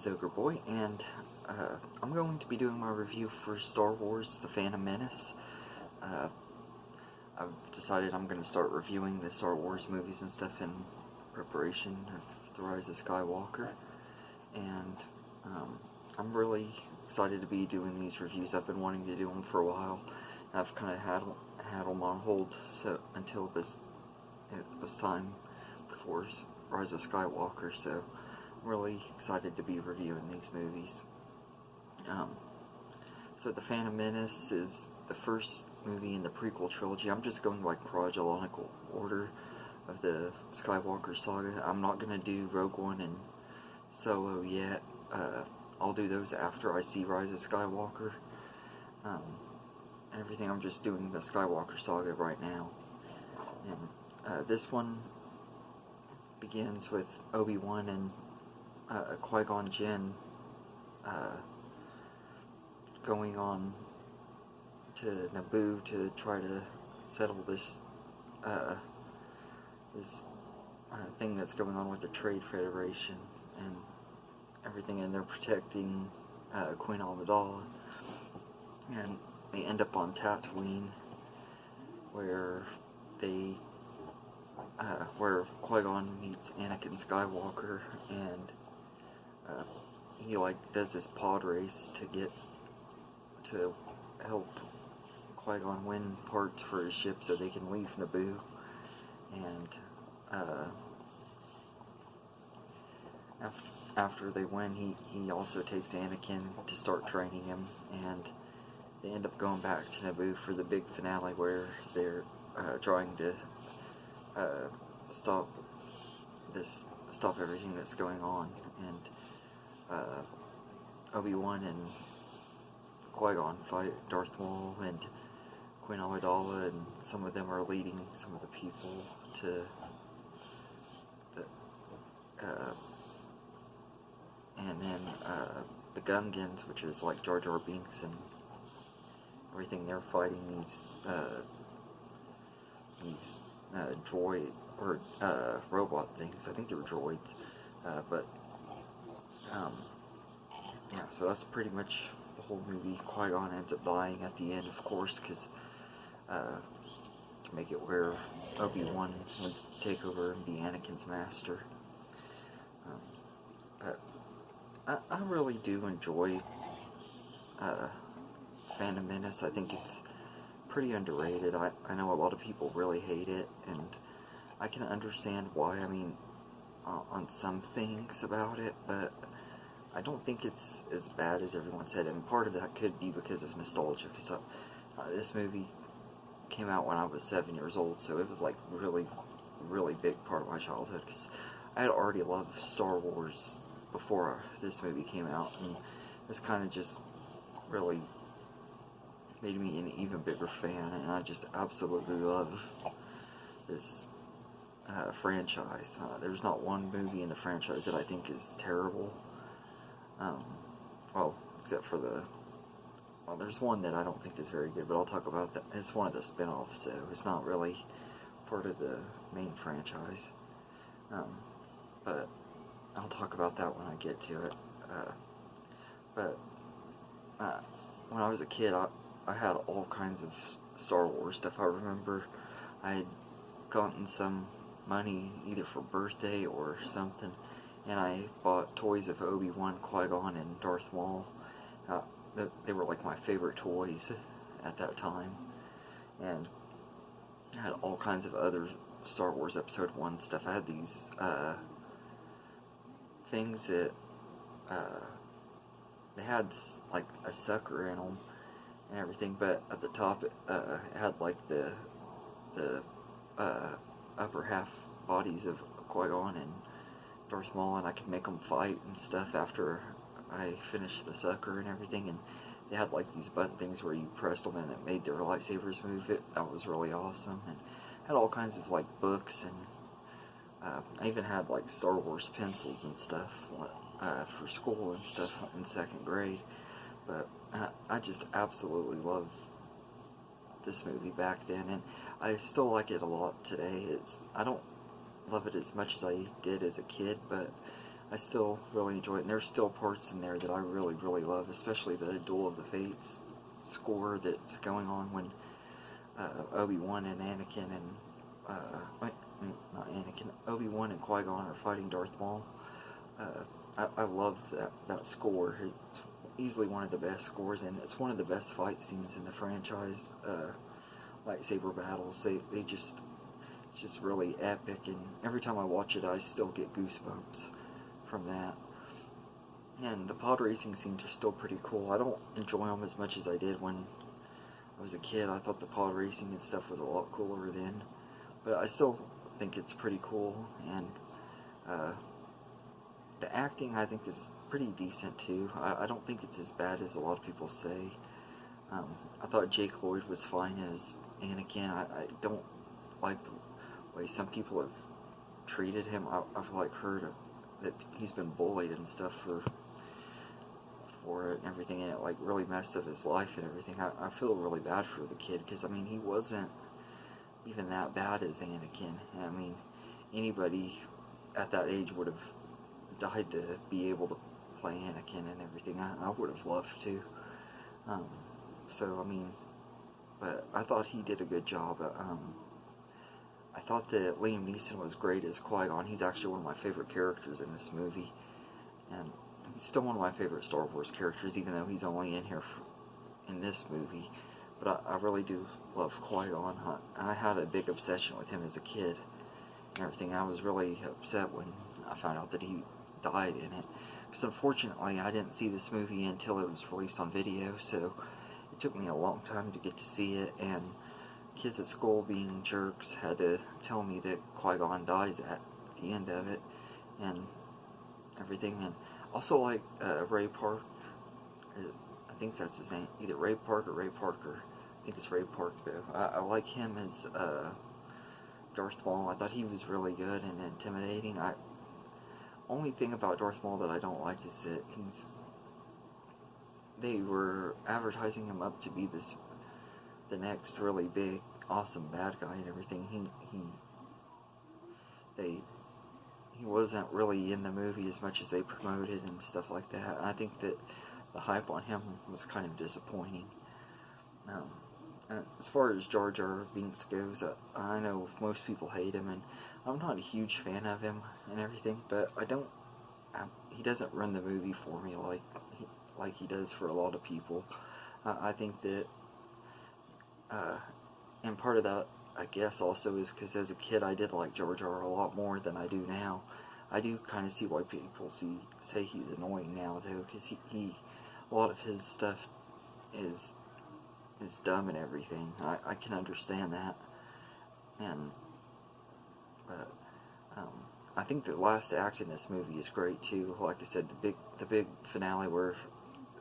is Ogre Boy, and I'm going to be doing my review for Star Wars The Phantom Menace. I've decided I'm going to start reviewing the Star Wars movies and stuff in preparation of The Rise of Skywalker, and I'm really excited to be doing these reviews. I've been wanting to do them for a while, and I've kind of had them on hold so until it was time before Rise of Skywalker, so I'm really excited to be reviewing these movies. So The Phantom Menace is the first movie in the prequel trilogy. I'm just going by chronological order of the Skywalker saga. I'm not going to do Rogue One and Solo yet. I'll do those after I see Rise of Skywalker. And everything, I'm just doing the Skywalker saga right now. And this one begins with Obi-Wan and Qui-Gon Jinn going on to Naboo to try to settle this thing that's going on with the Trade Federation and everything, and they're protecting Queen Amidala, and they end up on Tatooine where Qui-Gon meets Anakin Skywalker, and he does this pod race to help Qui-Gon win parts for his ship so they can leave Naboo. And after they win, he also takes Anakin to start training him, and they end up going back to Naboo for the big finale where they're trying to stop everything that's going on. And Obi-Wan and Qui-Gon fight Darth Maul and Queen Amidala, and some of them are leading some of the people to and then the Gungans, which is like Jar Jar Binks and everything, they're fighting these droid or robot things. I think they were droids, yeah. So that's pretty much the whole movie. Qui-Gon ends up dying at the end, of course, because to make it where Obi-Wan would take over and be Anakin's master. But I really do enjoy Phantom Menace. I think it's pretty underrated. I know a lot of people really hate it, and I can understand why. I mean, on some things about it, but I don't think it's as bad as everyone said, and part of that could be because of nostalgia, because this movie came out when I was 7 years old, so it was like really, really big part of my childhood, because I had already loved Star Wars before this movie came out, and this kind of just really made me an even bigger fan, and I just absolutely love this franchise. There's not one movie in the franchise that I think is terrible. Well, except for there's one that I don't think is very good, but I'll talk about that. It's one of the spin-offs, so it's not really part of the main franchise. But I'll talk about that when I get to it. But when I was a kid, I had all kinds of Star Wars stuff. I remember I had gotten some money either for birthday or something, and I bought toys of Obi-Wan, Qui-Gon, and Darth Maul. They were like my favorite toys at that time. And I had all kinds of other Star Wars Episode 1 stuff. I had these things that they had like a sucker in them and everything, but at the top it had like the upper half bodies of Qui-Gon and Darth Maul, and I could make them fight and stuff after I finished the sucker and everything. And they had like these button things where you pressed them and it made their lightsabers move. That was really awesome. And had all kinds of like books, and I even had like Star Wars pencils and stuff for school and stuff in 2nd grade. But I just absolutely love this movie back then, and I still like it a lot today. I don't love it as much as I did as a kid, but I still really enjoy it, and there's still parts in there that I really, really love, especially the Duel of the Fates score that's going on when Obi-Wan and Anakin and not Anakin, Obi-Wan and Qui-Gon are fighting Darth Maul. I love that score. It's easily one of the best scores, and it's one of the best fight scenes in the franchise. Lightsaber battles, they just really epic, and every time I watch it, I still get goosebumps from that. And the pod racing scenes are still pretty cool. I don't enjoy them as much as I did when I was a kid. I thought the pod racing and stuff was a lot cooler then, but I still think it's pretty cool. And the acting, I think, is pretty decent too. I don't think it's as bad as a lot of people say. I thought Jake Lloyd was fine as Anakin. I don't like the way some people have treated him. I've heard that he's been bullied and stuff for it and everything, and it really messed up his life and everything. I feel really bad for the kid, because I mean, he wasn't even that bad as Anakin. I mean, anybody at that age would have died to be able to play Anakin and everything. I would have loved to. So I mean, but I thought he did a good job. I thought that Liam Neeson was great as Qui-Gon. He's actually one of my favorite characters in this movie, and he's still one of my favorite Star Wars characters, even though he's only in here in this movie. But I really do love Qui-Gon. I had a big obsession with him as a kid and everything. I was really upset when I found out that he died in it, because unfortunately I didn't see this movie until it was released on video, so it took me a long time to get to see it, and kids at school, being jerks, had to tell me that Qui-Gon dies at the end of it and everything. And also Ray Park, I think that's his name, either Ray Park or Ray Parker. I think it's Ray Park though. I like him as Darth Maul. I thought he was really good and intimidating. Only thing about Darth Maul that I don't like is that they were advertising him up to be the next really big, awesome bad guy and everything. He wasn't really in the movie as much as they promoted and stuff like that. I think that the hype on him was kind of disappointing. As far as Jar Jar Binks goes, I know most people hate him, and I'm not a huge fan of him and everything, but he doesn't run the movie for me like he does for a lot of people. I think that, and part of that, I guess, also is because as a kid I did like Jar Jar a lot more than I do now. I do kind of see why people say he's annoying now, though, because a lot of his stuff is dumb and everything. I can understand that, but I think the last act in this movie is great too. Like I said, the big finale where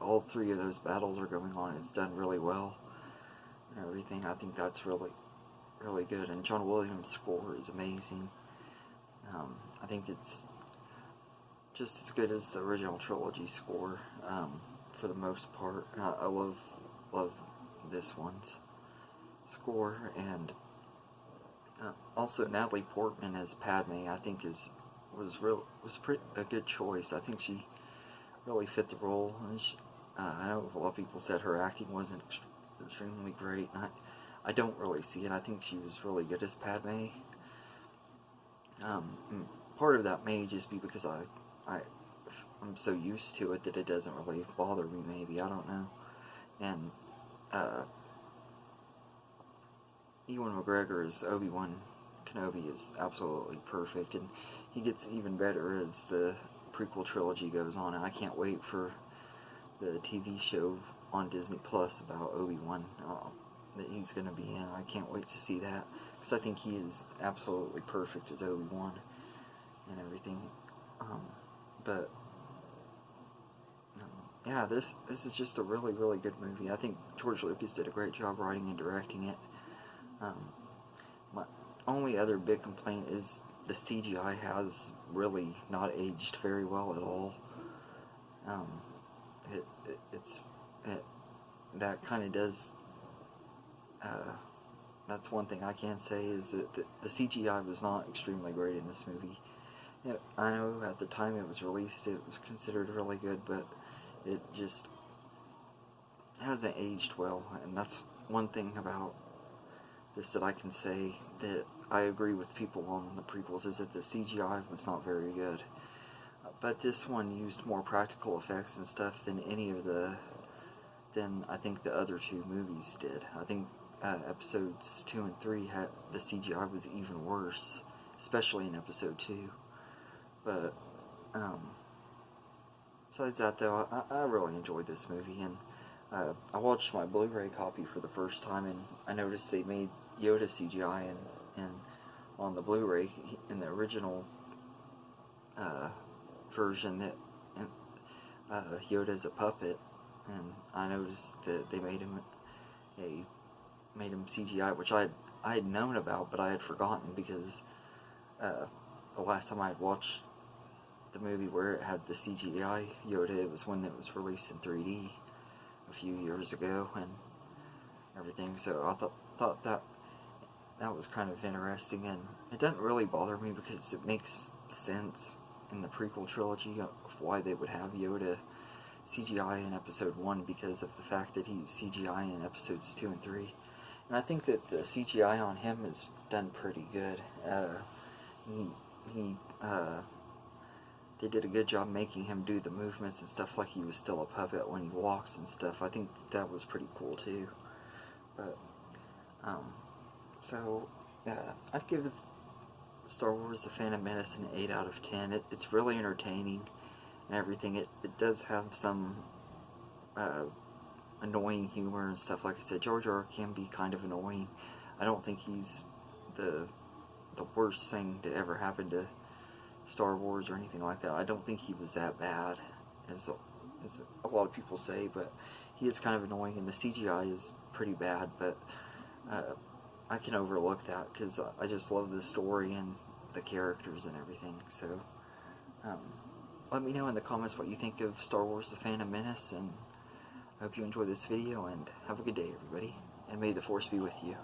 all three of those battles are going on, it's done really well and everything. I think that's really, really good, and John Williams' score is amazing. I think it's just as good as the original trilogy score, for the most part. I love this one's score, and also Natalie Portman as Padme, I think was a good choice. I think she really fit the role, and I know a lot of people said her acting wasn't extremely great, and I don't really see it. I think she was really good as Padme. Part of that may just be because I'm so used to it that it doesn't really bother me, maybe, I don't know. And Ewan McGregor as Obi-Wan Kenobi is absolutely perfect, and he gets even better as the prequel trilogy goes on, and I can't wait for the TV show on Disney Plus about Obi-Wan that he's going to be in. I can't wait to see that, because I think he is absolutely perfect as Obi-Wan and everything. But yeah, this is just a really, really good movie. I think George Lucas did a great job writing and directing it. My only other big complaint is the CGI has really not aged very well at all. That kind of does. That's one thing I can say, is that the CGI was not extremely great in this movie, I know at the time it was released, it was considered really good, but it just hasn't aged well, and that's one thing about this that I can say that I agree with people on the prequels, is that the CGI was not very good. But this one used more practical effects and stuff than I think the other two movies did. I think episodes 2 and 3 had the CGI was even worse, especially in episode 2. But besides that, though, I really enjoyed this movie, and I watched my Blu-ray copy for the first time, and I noticed they made Yoda CGI, and on the Blu-ray in the original version that Yoda's a puppet, and I noticed that they made him CGI, which I had known about, but I had forgotten because the last time I had watched the movie where it had the CGI Yoda, it was when it was released in 3D a few years ago and everything. So I thought that was kind of interesting, and it doesn't really bother me because it makes sense in the prequel trilogy of why they would have Yoda CGI in episode 1, because of the fact that he's CGI in episodes 2 and 3. And I think that the CGI on him is done pretty good. They did a good job making him do the movements and stuff like he was still a puppet when he walks and stuff. I think that was pretty cool too. But I'd give Star Wars The Phantom Menace an 8 out of 10. It's really entertaining and everything. It does have some annoying humor and stuff. Like I said, Jar Jar can be kind of annoying. I don't think he's the worst thing to ever happen to Star Wars or anything like that. I don't think he was that bad as a lot of people say, but he is kind of annoying, and the CGI is pretty bad, but I can overlook that because I just love the story and the characters and everything. So let me know in the comments what you think of Star Wars The Phantom Menace, and I hope you enjoyed this video, and have a good day, everybody, and may the Force be with you.